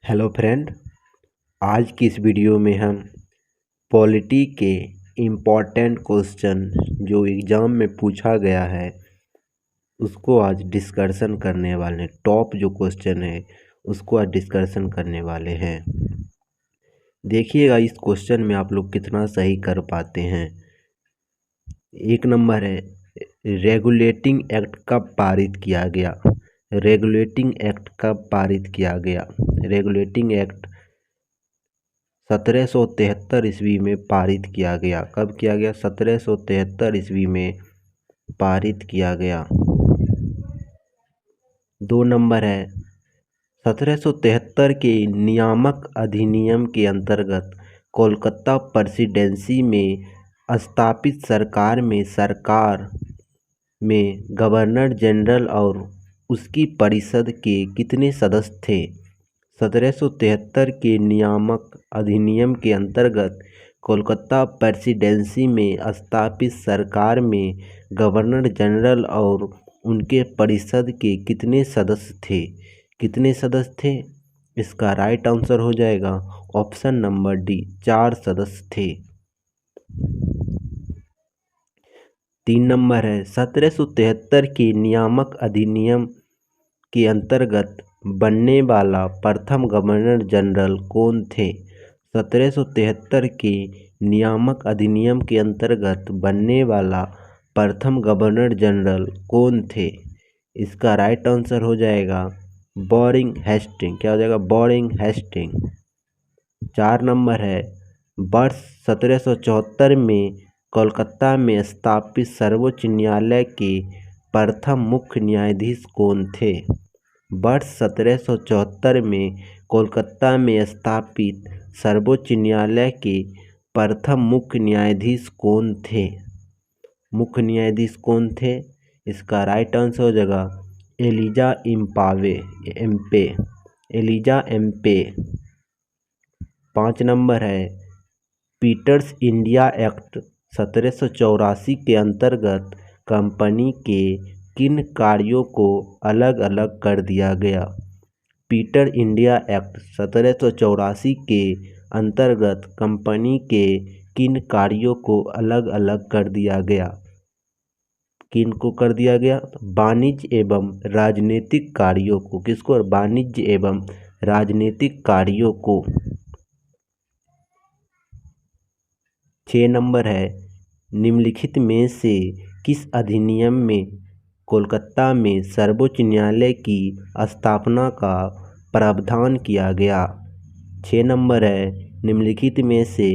Hello friend, आज की इस वीडियो में हम पॉलिटी के इम्पॉर्टेंट क्वेश्चन जो एग्ज़ाम में पूछा गया है उसको आज डिस्कशन करने वाले हैं। टॉप जो क्वेश्चन है उसको आज डिस्कशन करने वाले हैं। देखिएगा इस क्वेश्चन में आप लोग कितना सही कर पाते हैं। एक नंबर है, रेगुलेटिंग एक्ट कब पारित किया गया। रेगुलेटिंग एक्ट कब पारित किया गया। रेगुलेटिंग एक्ट 1773 ईस्वी में पारित किया गया। कब किया गया? 1773 ईस्वी में पारित किया गया। 2 नंबर है, 1773 के नियामक अधिनियम के अंतर्गत कोलकाता प्रेसिडेंसी में स्थापित सरकार में गवर्नर जनरल और उसकी परिषद के कितने सदस्य थे। 1773 के नियामक अधिनियम के अंतर्गत कोलकाता प्रेसिडेंसी में स्थापित सरकार में गवर्नर जनरल और उनके परिषद के कितने सदस्य थे। कितने सदस्य थे? इसका राइट आंसर हो जाएगा ऑप्शन नंबर डी, 4 सदस्य थे। 3 नंबर है, 1773 के नियामक अधिनियम के अंतर्गत बनने वाला प्रथम गवर्नर जनरल कौन थे। 1773 के नियामक अधिनियम के अंतर्गत बनने वाला प्रथम गवर्नर जनरल कौन थे। इसका राइट आंसर हो जाएगा बोरिंग हेस्टिंग। क्या हो जाएगा? Boring Hasting. 4 नंबर है, वर्ष 1774 में कोलकाता में स्थापित सर्वोच्च न्यायालय के प्रथम मुख्य न्यायाधीश कौन थे। वर्ष 1774 में कोलकाता में स्थापित सर्वोच्च न्यायालय के प्रथम मुख्य न्यायाधीश कौन थे। मुख्य न्यायाधीश कौन थे? इसका राइट आंसर हो जाएगा Elijah Impey. Elijah Impey. 5 number है, पीटर्स इंडिया एक्ट 1784 के अंतर्गत कंपनी के किन कार्यों को अलग अलग कर दिया गया। पीटर इंडिया एक्ट 1784 के अंतर्गत कंपनी के किन कार्यों को अलग अलग कर दिया गया। किन को कर दिया गया? वाणिज्य एवं राजनीतिक कार्यों को। किसको? वाणिज्य एवं राजनीतिक कार्यों को। 6 नंबर है, निम्नलिखित में से किस अधिनियम में कोलकाता में सर्वोच्च न्यायालय की स्थापना का प्रावधान किया गया। 6 नंबर है, निम्नलिखित में से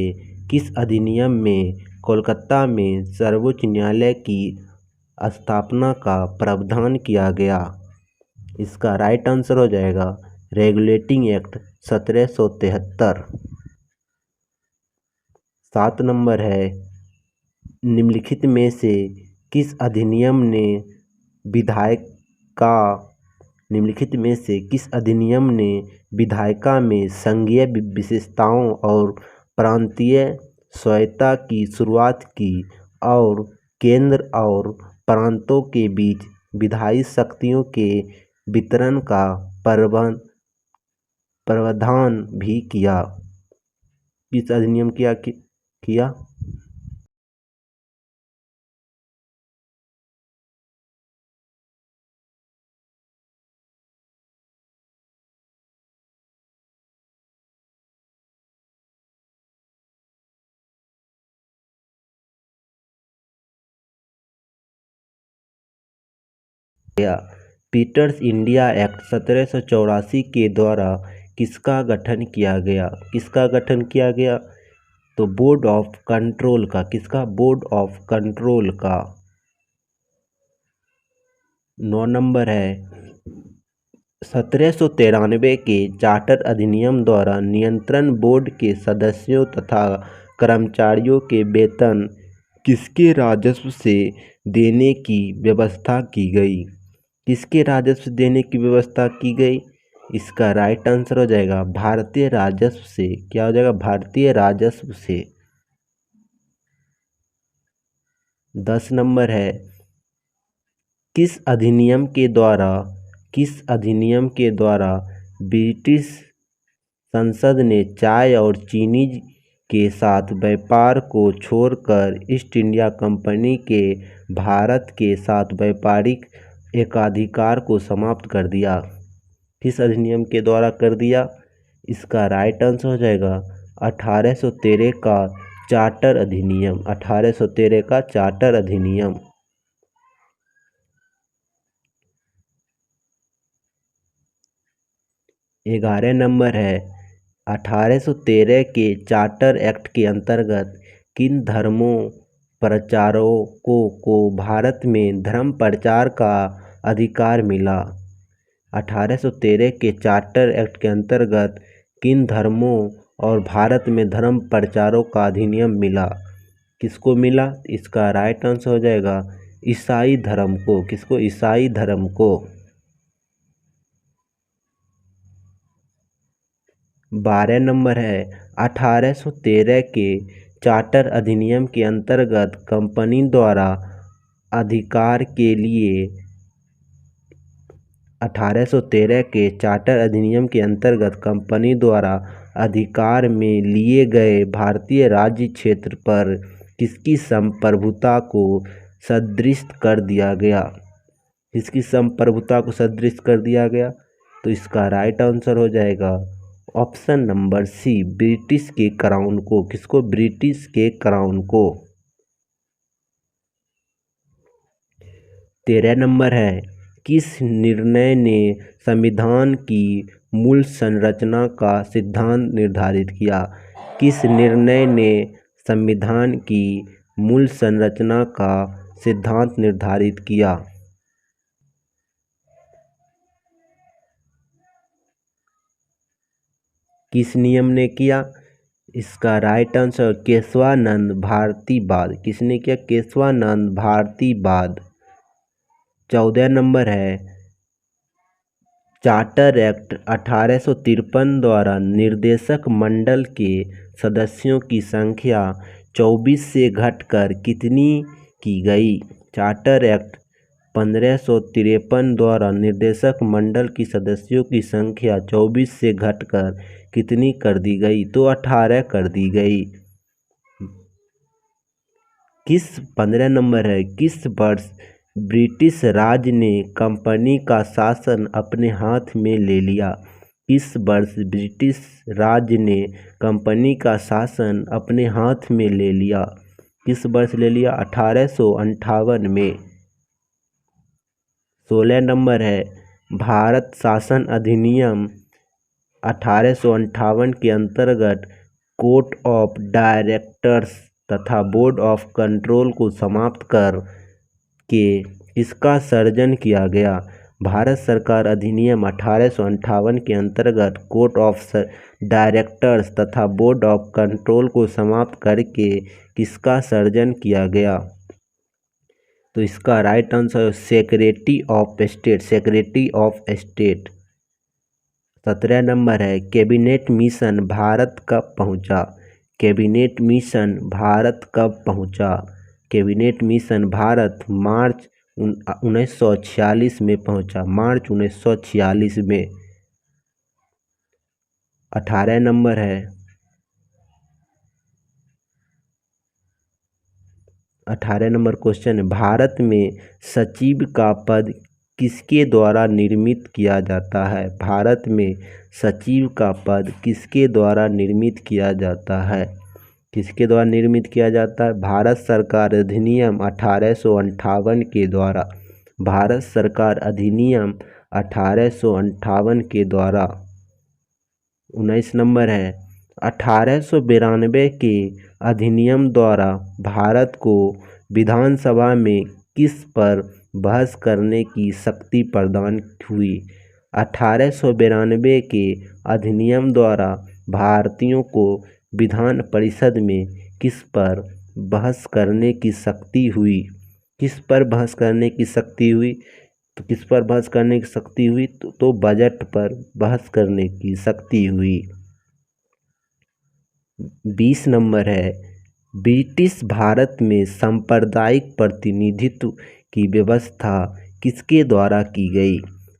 किस अधिनियम में कोलकाता में सर्वोच्च न्यायालय की स्थापना का प्रावधान किया गया। इसका राइट आंसर हो जाएगा रेगुलेटिंग एक्ट 1773। 7 नंबर है, निम्नलिखित में से किस अधिनियम ने विधायिका में संघीय विशेषताओं और प्रांतीय स्वायत्तता की शुरुआत की और केंद्र और प्रांतों के बीच विधायी शक्तियों के वितरण का प्रावधान भी किया। किस अधिनियम किया? पीटर्स इंडिया एक्ट 1784 के द्वारा किसका गठन किया गया। किसका गठन किया गया? तो बोर्ड ऑफ कंट्रोल का। किसका? बोर्ड ऑफ कंट्रोल का। 9 नंबर है, 1793 के चार्टर अधिनियम द्वारा नियंत्रण बोर्ड के सदस्यों तथा कर्मचारियों के वेतन किसके राजस्व से देने की व्यवस्था की गई। किसके राजस्व देने की व्यवस्था की गई? इसका राइट आंसर हो जाएगा भारतीय राजस्व से। क्या हो जाएगा? भारतीय राजस्व से। 10 नंबर है, किस अधिनियम के द्वारा ब्रिटिश संसद ने चाय और चीनी के साथ व्यापार को छोड़कर ईस्ट इंडिया कंपनी के भारत के साथ व्यापारिक एकाधिकार को समाप्त कर दिया। किस अधिनियम के द्वारा कर दिया? इसका राइट आंसर हो जाएगा 1813 का चार्टर अधिनियम। 1813 का चार्टर अधिनियम। 11 नंबर है 1813 के चार्टर एक्ट के अंतर्गत किन धर्मों प्रचारकों को भारत में धर्म प्रचार का अधिकार मिला? 1813 के चार्टर एक्ट के अंतर्गत किन धर्मों और भारत में धर्म प्रचारों का अधिनियम मिला? किसको मिला? इसका राइट आंसर हो जाएगा ईसाई धर्म को। किसको? ईसाई धर्म को। 12 नंबर है 1813 के चार्टर अधिनियम के अंतर्गत कंपनी द्वारा अधिकार के लिए 1813 के चार्टर अधिनियम के अंतर्गत कंपनी द्वारा अधिकार में लिए गए भारतीय राज्य क्षेत्र पर किसकी संप्रभुता को सदृश कर दिया गया? किसकी संप्रभुता को सदृश कर दिया गया? तो इसका राइट आंसर हो जाएगा ऑप्शन नंबर सी, ब्रिटिश के क्राउन को। किसको? ब्रिटिश के क्राउन को। 13 नंबर है किस निर्णय ने संविधान की मूल संरचना का सिद्धांत निर्धारित किया? किस निर्णय ने संविधान की मूल संरचना का सिद्धांत निर्धारित किया? किस नियम ने किया? इसका राइट आंसर केशवानंद भारतीवाद। किसने किया? केशवानंद भारतीवाद। 14 नंबर है चार्टर एक्ट 1853 द्वारा निर्देशक मंडल के सदस्यों की संख्या 24 से घटकर कितनी की गई? चार्टर एक्ट 1553 द्वारा निर्देशक मंडल की सदस्यों की संख्या 24 से घटकर कितनी कर दी गई? तो 18 कर दी गई। 15 नंबर है किस वर्ष ब्रिटिश राज ने कंपनी का शासन अपने हाथ में ले लिया? किस वर्ष ब्रिटिश राज ने कंपनी का शासन अपने हाथ में ले लिया? किस वर्ष ले लिया? 1858 में। 16 नंबर है भारत शासन अधिनियम 1858 के अंतर्गत कोर्ट ऑफ डायरेक्टर्स तथा बोर्ड ऑफ कंट्रोल को समाप्त कर के किसका सर्जन किया गया? भारत सरकार अधिनियम 1858 के अंतर्गत कोर्ट ऑफ डायरेक्टर्स तथा बोर्ड ऑफ कंट्रोल को समाप्त करके किसका सर्जन किया गया? तो इसका right answer secretary of state. Secretary of state. 17 number है कैबिनेट मिशन भारत कब पहुंचा? कैबिनेट मिशन भारत कब पहुंचा? कैबिनेट मिशन भारत मार्च 1946 में पहुंचा। मार्च 1946 में। 18 नंबर है 18 नंबर क्वेश्चन है भारत में सचिव का पद किसके द्वारा निर्मित किया जाता है? भारत में सचिव का पद किसके द्वारा निर्मित किया जाता है? किसके द्वारा निर्मित किया जाता है? भारत सरकार अधिनियम 1858 के द्वारा। भारत सरकार अधिनियम 1858 के द्वारा। 19 नंबर है 1892 के अधिनियम द्वारा भारत को विधानसभा में किस पर बहस करने की शक्ति प्रदान हुई? 1892 के अधिनियम द्वारा भारतीयों को विधान परिषद में किस पर बहस करने की शक्ति हुई? किस पर बहस करने की शक्ति हुई? तो किस पर बहस करने की शक्ति हुई? तो बजट पर बहस करने की शक्ति हुई। 20 नंबर है ब्रिटिश भारत में सांप्रदायिक प्रतिनिधित्व की व्यवस्था किसके द्वारा की गई?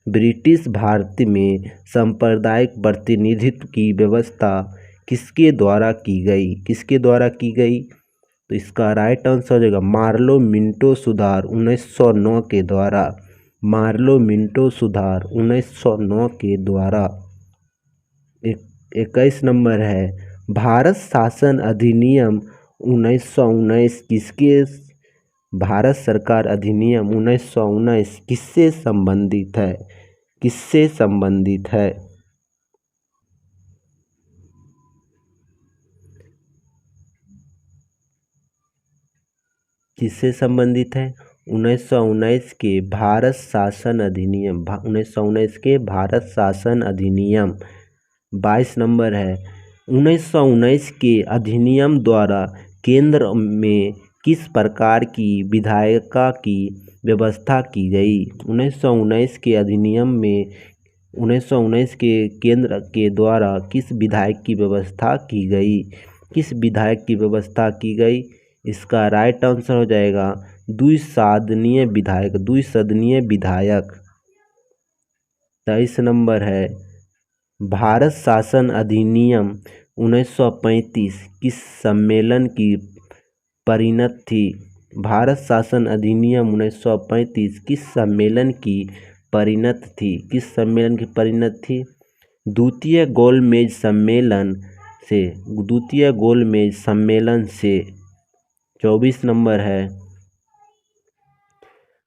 ब्रिटिश भारत में सांप्रदायिक प्रतिनिधित्व की व्यवस्था किसके द्वारा की गई? किसके द्वारा की गई? तो इसका राइट आंसर हो जाएगा मार्लो मिंटो सुधार 1909 के द्वारा। मार्लो मिंटो सुधार 1909 के द्वारा। 21 नंबर है भारत शासन अधिनियम 1919 किसके? भारत सरकार अधिनियम 1919 किससे संबंधित है? किससे संबंधित है? किससे संबंधित है? 1919 के भारत शासन अधिनियम 1919 के भारत शासन अधिनियम। 22 नंबर है 1919 के अधिनियम द्वारा केंद्र में किस प्रकार की विधायिका की व्यवस्था की गई? 1919 के अधिनियम में 1919 के केंद्र के द्वारा किस विधायक की व्यवस्था की गई? किस विधायक की व्यवस्था की गई? इसका राइट आंसर हो जाएगा द्विसदनीय विधायक। द्विसदनीय विधायक। 23 नंबर है भारत शासन अधिनियम 1935 किस सम्मेलन की परिणत थी? भारत शासन अधिनियम 1935 किस सम्मेलन की परिणत थी? किस सम्मेलन की परिणत थी? द्वितीय गोलमेज सम्मेलन से। द्वितीय गोलमेज सम्मेलन से। 24 नंबर है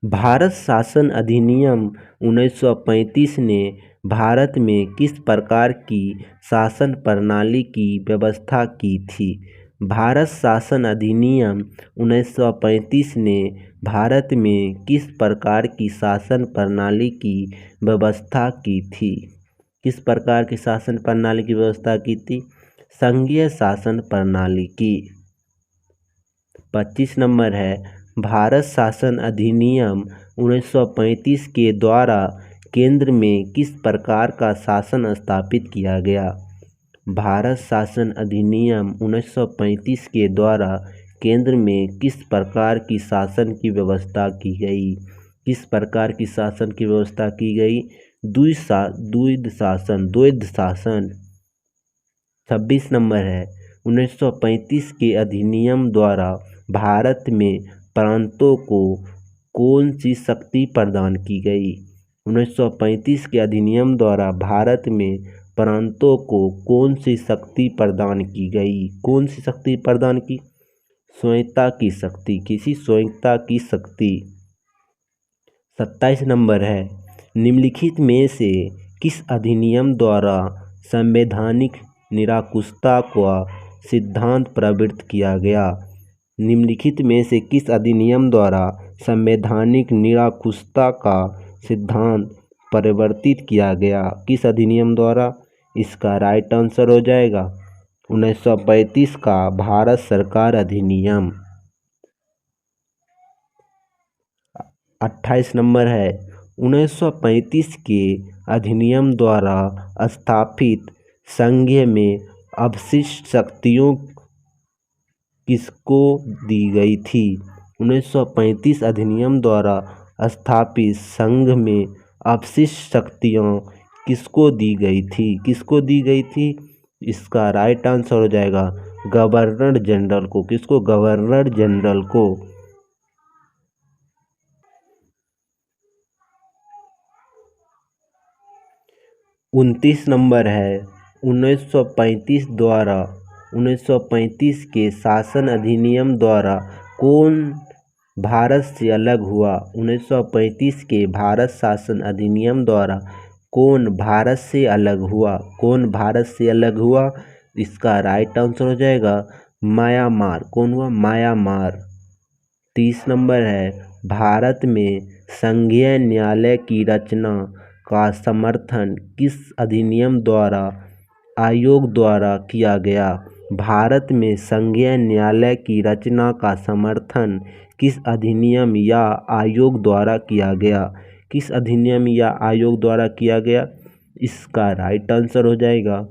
भारत शासन अधिनियम 1935 ने भारत में किस प्रकार की शासन प्रणाली की व्यवस्था की थी? भारत शासन अधिनियम 1935 ने भारत में किस प्रकार की शासन प्रणाली की व्यवस्था की थी? किस प्रकार की शासन प्रणाली की व्यवस्था की थी? संघीय शासन प्रणाली की। 25 नंबर है भारत शासन अधिनियम 1935 के द्वारा केंद्र में किस प्रकार का शासन स्थापित किया गया? भारत शासन अधिनियम 1935 के द्वारा केंद्र में किस प्रकार की शासन की व्यवस्था की गई? किस प्रकार की शासन की व्यवस्था की गई? द्वैध शासन। 26 नंबर है 1935 के अधिनियम द्वारा भारत में प्रांतों को कौन सी शक्ति प्रदान की गई? 1935 के अधिनियम द्वारा भारत में प्रांतों को कौन सी शक्ति प्रदान की गई? कौन सी शक्ति प्रदान की? स्वायत्तता की शक्ति। किसी स्वायत्तता की शक्ति। 27 नंबर है निम्नलिखित में से किस अधिनियम द्वारा संवैधानिक निरंकुशता का सिद्धांत प्रवर्तित किया गया? निम्नलिखित में से किस अधिनियम द्वारा संवैधानिक निरंकुशता का सिद्धांत प्रवर्तित किया गया? किस अधिनियम द्वारा? इसका राइट आंसर हो जाएगा 1935 का भारत सरकार अधिनियम। 28 नंबर है 1935 के अधिनियम द्वारा स्थापित संघ में अवशिष्ट शक्तियों किसको दी गई थी? 1935 अधिनियम द्वारा स्थापित संघ में अवशिष्ट शक्तियाँ किसको दी गई थी? किसको दी गई थी? इसका राइट आंसर हो जाएगा गवर्नर जनरल को। किसको? गवर्नर जनरल को। 29 नंबर है 1935 के शासन अधिनियम द्वारा कौन भारत से अलग हुआ? 1935 के भारत शासन अधिनियम द्वारा कौन भारत से अलग हुआ? कौन भारत से अलग हुआ? इसका राइट आंसर हो जाएगा म्यांमार। कौन हुआ? म्यांमार। 30 नंबर है भारत में संघीय न्यायालय की रचना का समर्थन किस अधिनियम द्वारा आयोग द्वारा किया गया? भारत में संघीय न्यायालय की रचना का समर्थन किस अधिनियम या आयोग द्वारा किया गया? किस अधिनियम या आयोग द्वारा किया गया? इसका राइट आंसर हो जाएगा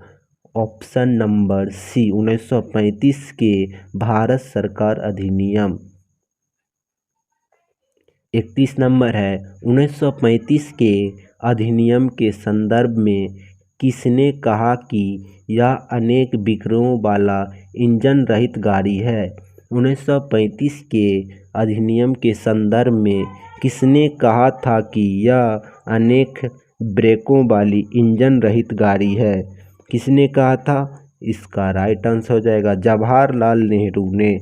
ऑप्शन नंबर सी 1935 के भारत सरकार अधिनियम। 31 नंबर है 1935 के अधिनियम के संदर्भ में किसने कहा कि यह अनेक विक्रयों वाला इंजन रहित गाड़ी है? 1935 के अधिनियम के संदर्भ में किसने कहा था कि यह अनेक ब्रेकों वाली इंजन रहित गाड़ी है? किसने कहा था? इसका राइट आंसर हो जाएगा जवाहरलाल नेहरू ने।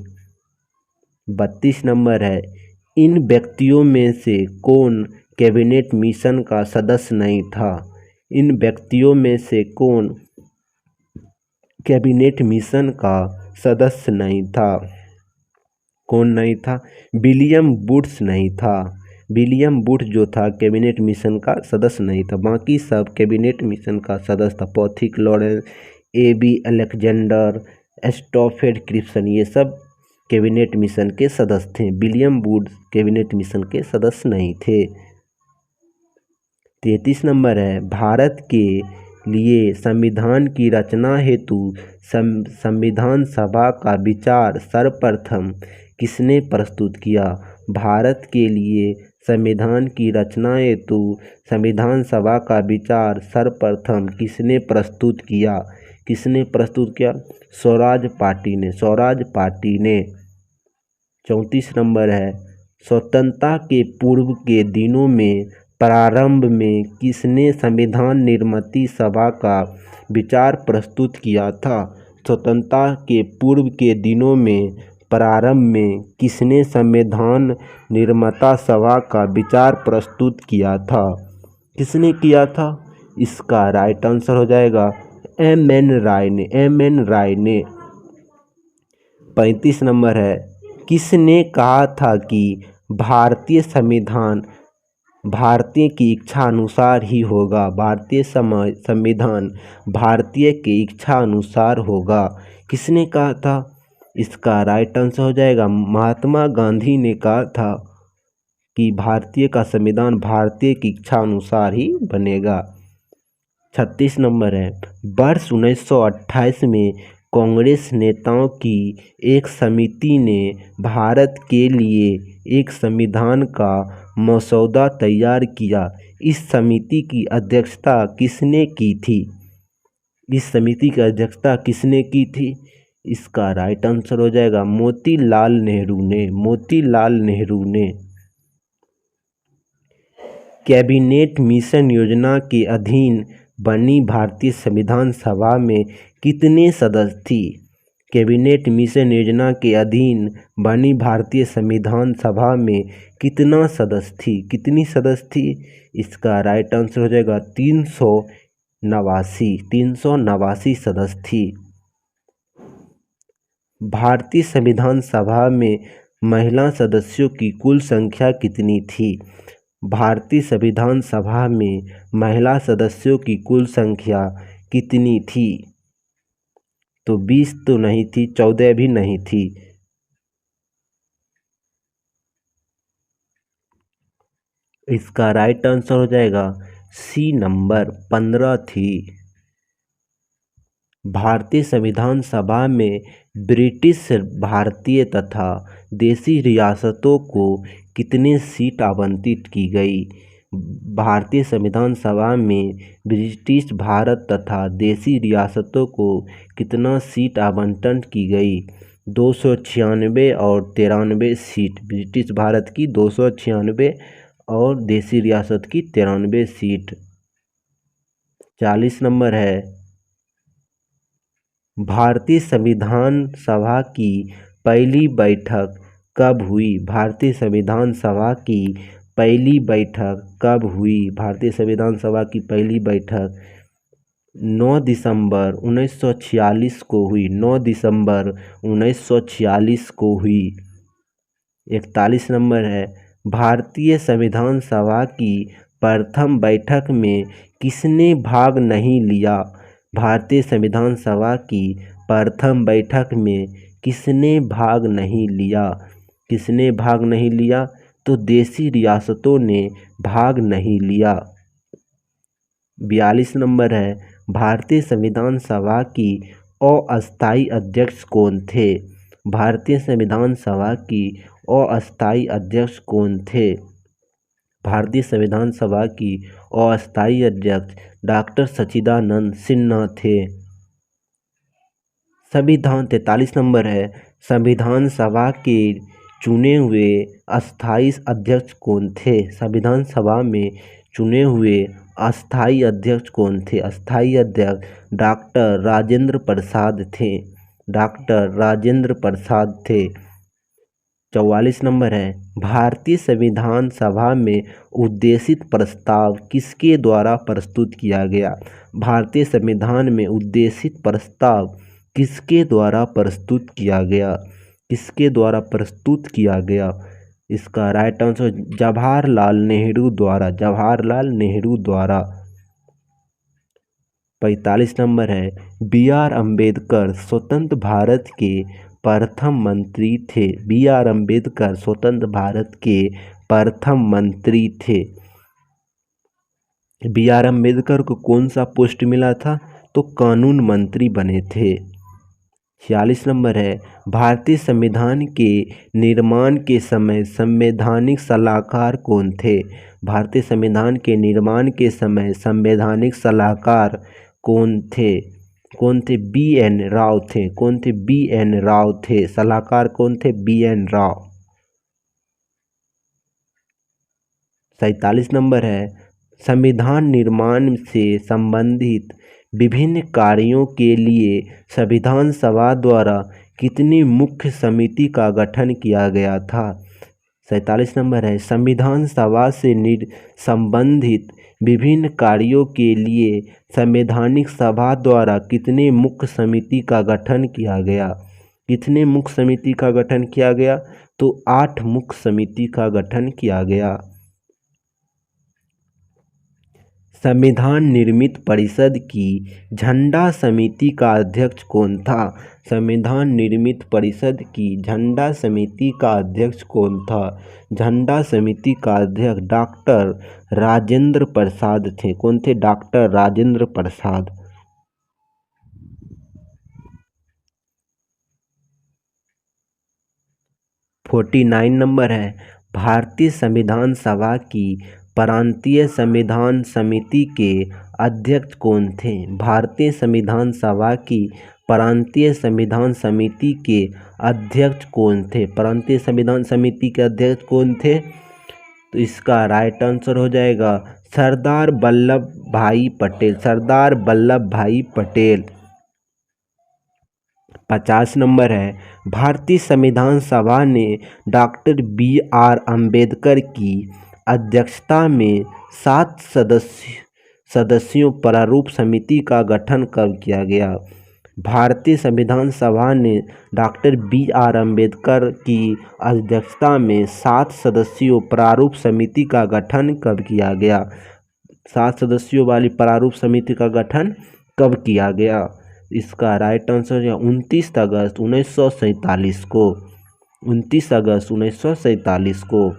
32 नंबर है, इन व्यक्तियों में से कौन कैबिनेट मिशन का सदस्य नहीं था? इन व्यक्तियों में से कौन कैबिनेट मिशन का सदस्य नहीं था? कौन नहीं था? विलियम वुड्स नहीं था। विलियम वुड्स जो था कैबिनेट मिशन का सदस्य नहीं था, बाकी सब कैबिनेट मिशन का सदस्य था। पॉथिक लॉरेंस, ए.बी. अलेक्जेंडर, स्टॉफेड क्रिप्सन, ये सब कैबिनेट मिशन के सदस्य थे। विलियम वुड्स कैबिनेट मिशन के सदस्य नहीं थे। 33 नंबर है, भारत के लिए संविधान की रचना हेतु संविधान सभा का विचार सर्वप्रथम किसने प्रस्तुत किया? भारत के लिए संविधान की रचना हेतु संविधान सभा का विचार सर्वप्रथम किसने प्रस्तुत किया? किसने प्रस्तुत किया? स्वराज पार्टी ने। स्वराज पार्टी ने। 34 नंबर है, स्वतंत्रता के पूर्व के दिनों में प्रारंभ में किसने संविधान निर्मिती सभा का विचार प्रस्तुत किया था? स्वतंत्रता के पूर्व के दिनों में प्रारंभ में किसने संविधान निर्माता सभा का विचार प्रस्तुत किया था? किसने किया था? इसका राइट आंसर हो जाएगा एम.एन. राय ने। एम.एन. राय ने। 35 नंबर है, किसने कहा था कि भारतीय संविधान भारतीय की इच्छा अनुसार ही होगा? भारतीय संविधान भारतीय की इच्छा अनुसार होगा। किसने कहा था? इसका राइट आंसर हो जाएगा महात्मा गांधी ने कहा था कि भारतीय का संविधान भारतीय की इच्छा अनुसार ही बनेगा। 36 नंबर है, वर्ष 1928 में कांग्रेस नेताओं की एक समिति ने भारत के लिए एक संविधान का मसौदा तैयार किया। इस समिति की अध्यक्षता किसने की थी? इस समिति की अध्यक्षता किसने की थी? इसका राइट आंसर हो जाएगा मोतीलाल नेहरू ने। मोतीलाल नेहरू ने। कैबिनेट मिशन योजना के अधीन बनी भारतीय संविधान सभा में कितने सदस्य थी? कैबिनेट मिशन योजना के अधीन बनी भारतीय संविधान सभा में कितना सदस्य थी? कितनी सदस्य थी? इसका राइट आंसर हो जाएगा 389। 389 सदस्य थी। भारतीय संविधान सभा में महिला सदस्यों की कुल संख्या कितनी थी? भारतीय संविधान सभा में महिला सदस्यों की कुल संख्या कितनी थी? तो 20 तो नहीं थी, 14 भी नहीं थी। इसका राइट आंसर हो जाएगा सी नंबर 15 थी। भारतीय संविधान सभा में ब्रिटिश भारतीय तथा देसी रियासतों को कितने सीट आवंटित की गई? भारतीय संविधान सभा में ब्रिटिश भारत तथा देसी रियासतों को कितना सीट आवंटन की गई? 296 और 93 सीट। ब्रिटिश भारत की 296 और देसी रियासत की 93 सीट। 40 नंबर है, भारतीय संविधान सभा की पहली बैठक कब हुई? भारतीय संविधान सभा की पहली बैठक कब हुई? भारतीय संविधान सभा की पहली बैठक 9 दिसंबर 1946 को हुई। 9 दिसंबर 1946 को हुई। 41 नंबर है, भारतीय संविधान सभा की प्रथम बैठक में किसने भाग नहीं लिया? भारतीय संविधान सभा की प्रथम बैठक में किसने भाग नहीं लिया? किसने भाग नहीं लिया? तो देसी रियासतों ने भाग नहीं लिया। 42 नंबर है, भारतीय संविधान सभा की अस्थायी अध्यक्ष कौन थे? भारतीय संविधान सभा की अस्थायी अध्यक्ष कौन थे? भारतीय संविधान सभा की अस्थायी अध्यक्ष डॉक्टर सच्चिदानंद सिन्हा थे। संविधान 43 नंबर है, संविधान सभा के चुने हुए अस्थायी अध्यक्ष कौन थे? संविधान सभा में चुने हुए अस्थायी अध्यक्ष कौन थे? अस्थायी अध्यक्ष डॉक्टर राजेंद्र प्रसाद थे। डॉक्टर राजेंद्र प्रसाद थे। 44 नंबर है, भारतीय संविधान सभा में उद्देशित प्रस्ताव किसके द्वारा प्रस्तुत किया गया? भारतीय संविधान में उद्देशित प्रस्ताव किसके द्वारा प्रस्तुत किया गया? किसके द्वारा प्रस्तुत किया गया? इसका राइट आंसर जवाहरलाल नेहरू द्वारा। जवाहरलाल नेहरू द्वारा। 45 नंबर है, B.R. अम्बेडकर स्वतंत्र भारत के प्रथम मंत्री थे। B.R. अम्बेडकर स्वतंत्र भारत के प्रथम मंत्री थे। B.R. अम्बेडकर को कौन सा पोस्ट मिला था? तो कानून मंत्री बने थे। 46 नंबर है, भारतीय संविधान के निर्माण के समय संवैधानिक सलाहकार कौन थे? भारतीय संविधान के निर्माण के समय संवैधानिक सलाहकार कौन थे? कौन थे? B.N. राव थे। कौन थे? B.N. राव थे। सलाहकार कौन थे? B.N. राव। 47 नंबर है, संविधान निर्माण से संबंधित विभिन्न कार्यों के लिए संविधान सभा द्वारा कितनी मुख्य समिति का गठन किया गया था? 47 नंबर है, संविधान सभा से संबंधित विभिन्न कार्यों के लिए संवैधानिक सभा द्वारा कितने मुख्य समिति का गठन किया गया? कितने मुख्य समिति का गठन किया गया? तो 8 मुख्य समिति का गठन किया गया। संविधान निर्मित परिषद की झंडा समिति का अध्यक्ष कौन था? संविधान निर्मित परिषद की झंडा समिति का अध्यक्ष कौन था? झंडा समिति का अध्यक्ष डॉक्टर राजेंद्र प्रसाद थे। कौन थे? डॉक्टर राजेंद्र प्रसाद। 49 नंबर है, भारतीय संविधान सभा की प्रांतीय संविधान समिति के अध्यक्ष कौन थे? भारतीय संविधान सभा की प्रांतीय संविधान समिति के अध्यक्ष कौन थे? प्रांतीय संविधान समिति के अध्यक्ष कौन थे? तो इसका राइट आंसर हो जाएगा सरदार वल्लभ भाई पटेल। सरदार वल्लभ भाई पटेल। 50 नंबर है, भारतीय संविधान सभा ने डॉक्टर B.R. अम्बेडकर की अध्यक्षता में 7 सदस्यों प्रारूप समिति का गठन कब किया गया? भारतीय संविधान सभा ने डॉक्टर B.R. अम्बेडकर की अध्यक्षता में 7 सदस्यों प्रारूप समिति का गठन कब किया गया? 7 सदस्यों वाली प्रारूप समिति का गठन कब किया गया? इसका राइट आंसर है 29 अगस्त 1947 को। 29 अगस्त 1947 को।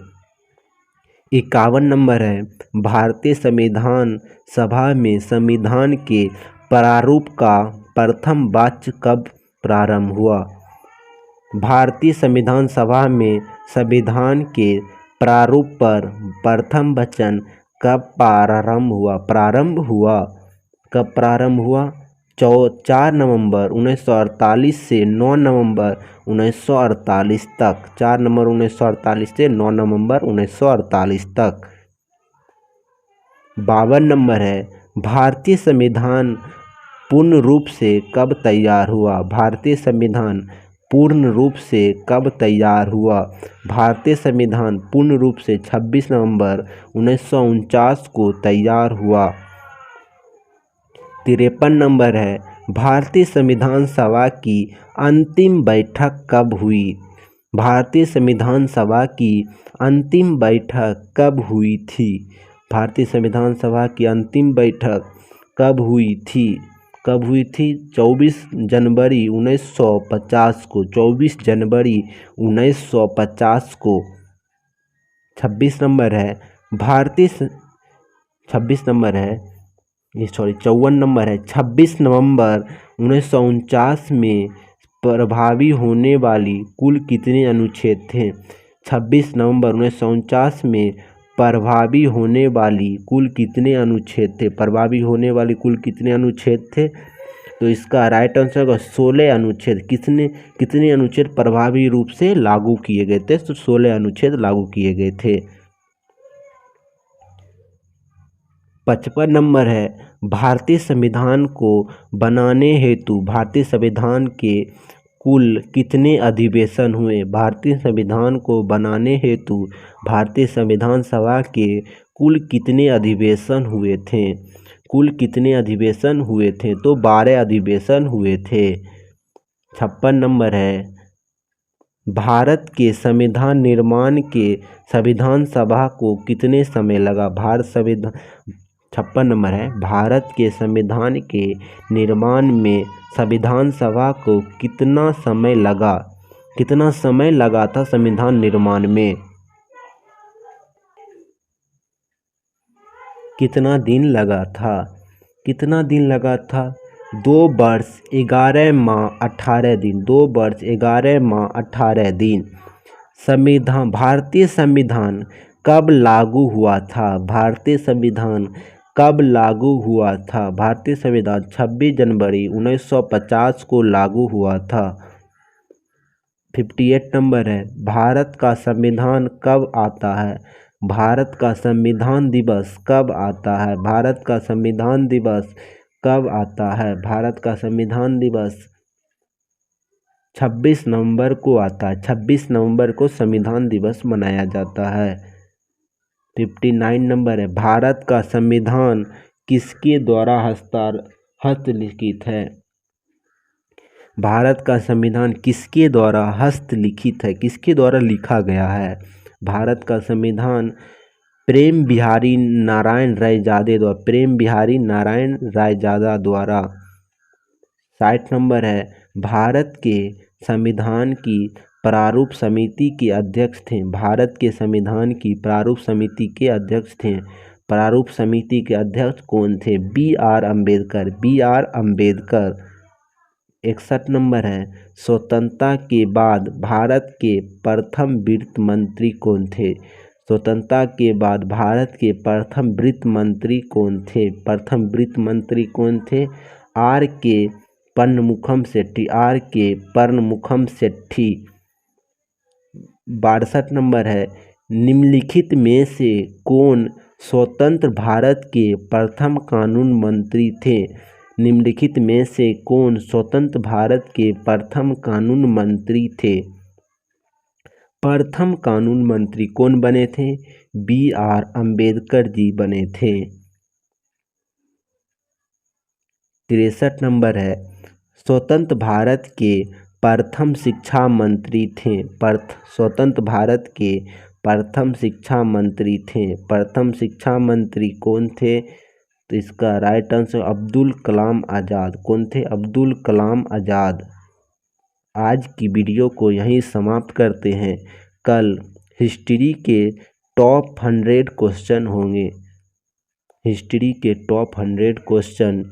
51 नंबर है, भारतीय संविधान सभा में संविधान के प्रारूप का प्रथम वाक्य कब प्रारंभ हुआ? भारतीय संविधान सभा में संविधान के प्रारूप पर प्रथम वचन कब प्रारंभ हुआ? कब प्रारंभ हुआ? 4 नवंबर 1948 से 9 नवंबर 1948 तक। 4 नवंबर 1948 से 9 नवंबर 1948 तक। 52 नंबर है, भारतीय संविधान पूर्ण रूप से कब तैयार हुआ? भारतीय संविधान पूर्ण रूप से कब तैयार हुआ? भारतीय संविधान पूर्ण रूप से 26 नवंबर 1949 को तैयार हुआ। 53 नंबर है, भारतीय संविधान सभा की अंतिम बैठक कब हुई? भारतीय संविधान सभा की अंतिम बैठक कब हुई थी? भारतीय संविधान सभा की अंतिम बैठक कब हुई थी? 24 जनवरी 1950 को। 24 जनवरी 1950 को। 56 नंबर है, 26 नंबर है, 54 नंबर है, 26 नवंबर 1949 में प्रभावी होने वाली कुल कितने अनुच्छेद थे? 26 नवंबर 1949 में प्रभावी होने वाली कुल कितने अनुच्छेद थे? प्रभावी होने वाली कुल कितने अनुच्छेद थे? तो इसका राइट आंसर होगा 16 अनुच्छेद। कितने अनुच्छेद प्रभावी रूप से लागू किए गए थे? तो 16 अनुच्छेद लागू किए गए थे। 55 नंबर है, भारतीय संविधान को बनाने हेतु भारतीय संविधान के कुल कितने अधिवेशन हुए? भारतीय संविधान को बनाने हेतु भारतीय संविधान सभा के कुल कितने अधिवेशन हुए थे? कुल कितने अधिवेशन हुए थे? तो 12 अधिवेशन हुए थे। 56 नंबर है, भारत के संविधान निर्माण के संविधान सभा को कितने समय लगा? 56 नंबर है, भारत के संविधान के निर्माण में संविधान सभा को कितना समय लगा? कितना समय लगा था संविधान निर्माण में? कितना दिन लगा था? कितना दिन लगा था? 2 वर्ष 11 माह 18 दिन। 2 वर्ष 11 माह 18 दिन। भारतीय संविधान कब लागू हुआ था? भारतीय संविधान कब लागू हुआ था? भारतीय संविधान 26 जनवरी 1950 को लागू हुआ था। 58 नंबर है, भारत का संविधान कब आता है? भारत का संविधान दिवस कब आता है? भारत का संविधान दिवस कब आता है? भारत का संविधान दिवस 26 नवंबर को आता है। 26 नवंबर को संविधान दिवस मनाया जाता है। 59 नंबर है, भारत का संविधान किसके द्वारा हस्तलिखित है? भारत का संविधान किसके द्वारा हस्तलिखित है? किसके द्वारा लिखा गया है? भारत का संविधान प्रेम बिहारी नारायण रायजादे द्वारा। प्रेम बिहारी नारायण रायजादा द्वारा। 60 नंबर है, भारत के संविधान की प्रारूप समिति के अध्यक्ष थे। भारत के संविधान की प्रारूप समिति के अध्यक्ष थे। प्रारूप समिति के अध्यक्ष कौन थे? B.R. Ambedkar. B.R. Ambedkar. 61 number है, स्वतंत्रता के बाद भारत के प्रथम वित्त मंत्री कौन थे? स्वतंत्रता के बाद भारत के प्रथम वित्त मंत्री कौन थे? प्रथम वित्त मंत्री कौन थे? R.K. पन्नमुखम सेठी। R.K. पन्नमुखम सेठी। 62 नंबर है, निम्नलिखित में से कौन स्वतंत्र भारत के प्रथम कानून मंत्री थे? निम्नलिखित में से कौन स्वतंत्र भारत के प्रथम कानून मंत्री थे? प्रथम कानून मंत्री कौन बने थे? B.R. अम्बेडकर जी बने थे। 63 नंबर है, स्वतंत्र भारत के प्रथम शिक्षा मंत्री थे। स्वतंत्र भारत के प्रथम शिक्षा मंत्री थे। प्रथम शिक्षा मंत्री कौन थे? तो इसका राइट आंसर अब्दुल कलाम आज़ाद। कौन थे? अब्दुल कलाम आज़ाद। आज की वीडियो को यहीं समाप्त करते हैं। कल हिस्ट्री के टॉप 100 क्वेश्चन होंगे। हिस्ट्री के टॉप 100 क्वेश्चन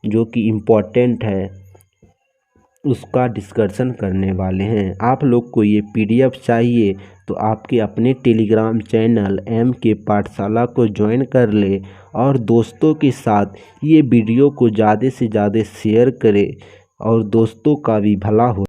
जो कि इम्पोर्टेंट है उसका डिस्कशन करने वाले हैं। आप लोग को ये PDF चाहिए तो आपके अपने टेलीग्राम चैनल MK पाठशाला को ज्वाइन कर ले और दोस्तों के साथ ये वीडियो को ज़्यादा से ज़्यादा शेयर करें और दोस्तों का भी भला हो।